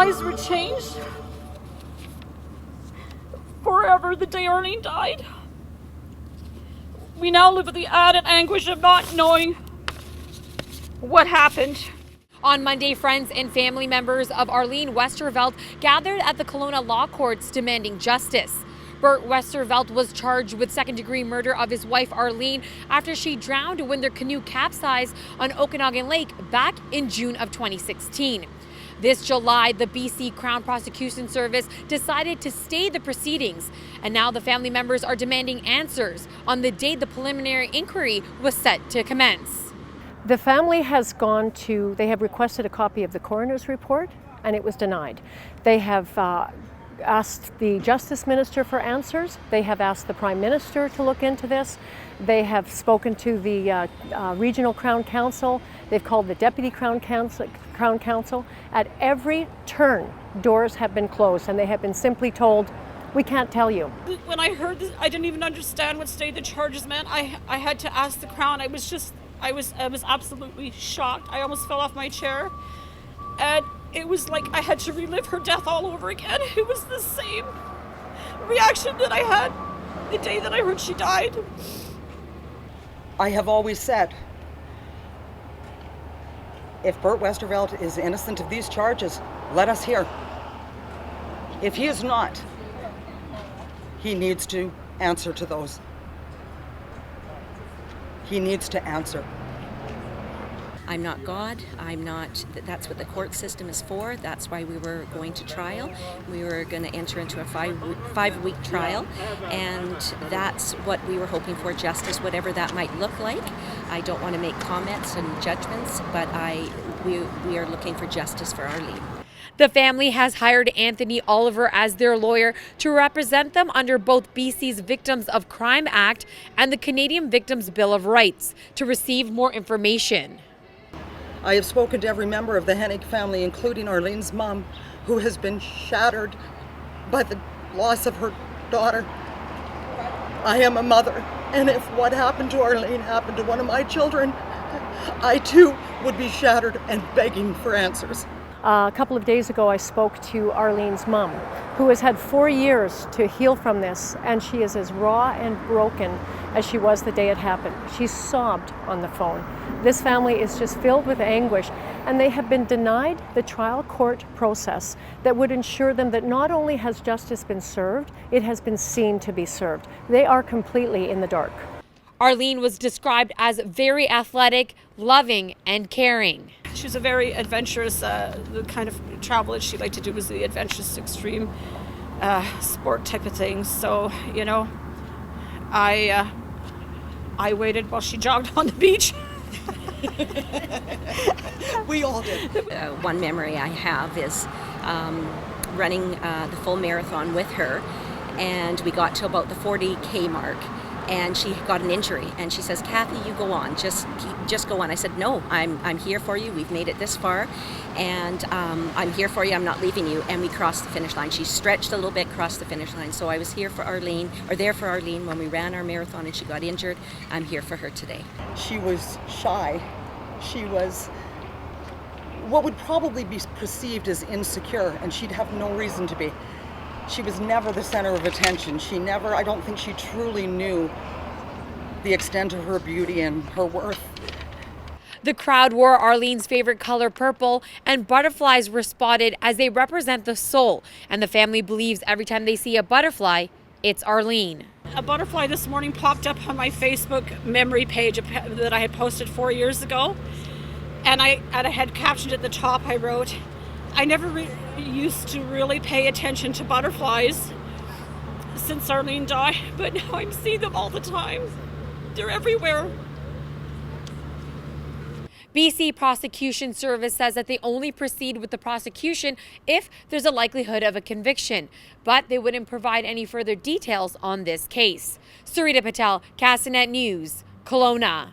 lives were changed forever the day Arlene died. We now live with the added anguish of not knowing what happened. On Monday, friends and family members of Arlene Westervelt gathered at the Kelowna Law Courts demanding justice. Bert Westervelt was charged with second-degree murder of his wife Arlene after she drowned when their canoe capsized on Okanagan Lake back in June of 2016. This July, the BC Crown Prosecution Service decided to stay the proceedings, and now the family members are demanding answers on the date the preliminary inquiry was set to commence. The family has they have requested a copy of the coroner's report, and it was denied. They have asked the Justice Minister for answers. They have asked the Prime Minister to look into this. They have spoken to the Regional Crown Counsel. They've called the Deputy Crown Counsel. At every turn, doors have been closed, and they have been simply told, "We can't tell you." When I heard this, I didn't even understand what state the charges meant. I had to ask the Crown. I was absolutely shocked. I almost fell off my chair. And it was like I had to relive her death all over again. It was the same reaction that I had the day that I heard she died. I have always said, if Bert Westervelt is innocent of these charges, let us hear. If he is not, he needs to answer to those. He needs to answer. I'm not God. That's what the court system is for. That's why we were going to trial. We were going to enter into a five-week trial, and that's what we were hoping for, justice, whatever that might look like. I don't want to make comments and judgments, but we are looking for justice for Arlene. The family has hired Anthony Oliver as their lawyer to represent them under both BC's Victims of Crime Act and the Canadian Victims Bill of Rights to receive more information. I have spoken to every member of the Hennig family, including Arlene's mom, who has been shattered by the loss of her daughter. I am a mother, and if what happened to Arlene happened to one of my children, I too would be shattered and begging for answers. A couple of days ago, I spoke to Arlene's mom, who has had 4 years to heal from this, and she is as raw and broken as she was the day it happened. She sobbed on the phone. This family is just filled with anguish, and they have been denied the trial court process that would ensure them that not only has justice been served, it has been seen to be served. They are completely in the dark. Arlene was described as very athletic, loving, and caring. She was a very adventurous, the kind of travel that she liked to do was the adventurous, extreme sport type of things. So, you know, I waited while she jogged on the beach. We all did. One memory I have is running the full marathon with her, and we got to about the 40K mark. And she got an injury, and she says, "Kathy, you go on, just go on." I said, "No, I'm here for you. We've made it this far, and I'm here for you. I'm not leaving you." And we crossed the finish line. She stretched a little bit, crossed the finish line. So I was here for Arlene, or there for Arlene when we ran our marathon, and she got injured. I'm here for her today. She was shy. She was what would probably be perceived as insecure, and she'd have no reason to be. She was never the center of attention. I don't think she truly knew the extent of her beauty and her worth. The crowd wore Arlene's favorite color, purple, and butterflies were spotted as they represent the soul. And the family believes every time they see a butterfly, it's Arlene. A butterfly this morning popped up on my Facebook memory page that I had posted 4 years ago. And I had captioned at the top, I wrote, "I never used to really pay attention to butterflies since Arlene died, but now I'm seeing them all the time. They're everywhere." BC Prosecution Service says that they only proceed with the prosecution if there's a likelihood of a conviction, but they wouldn't provide any further details on this case. Sarita Patel, Castanet News, Kelowna.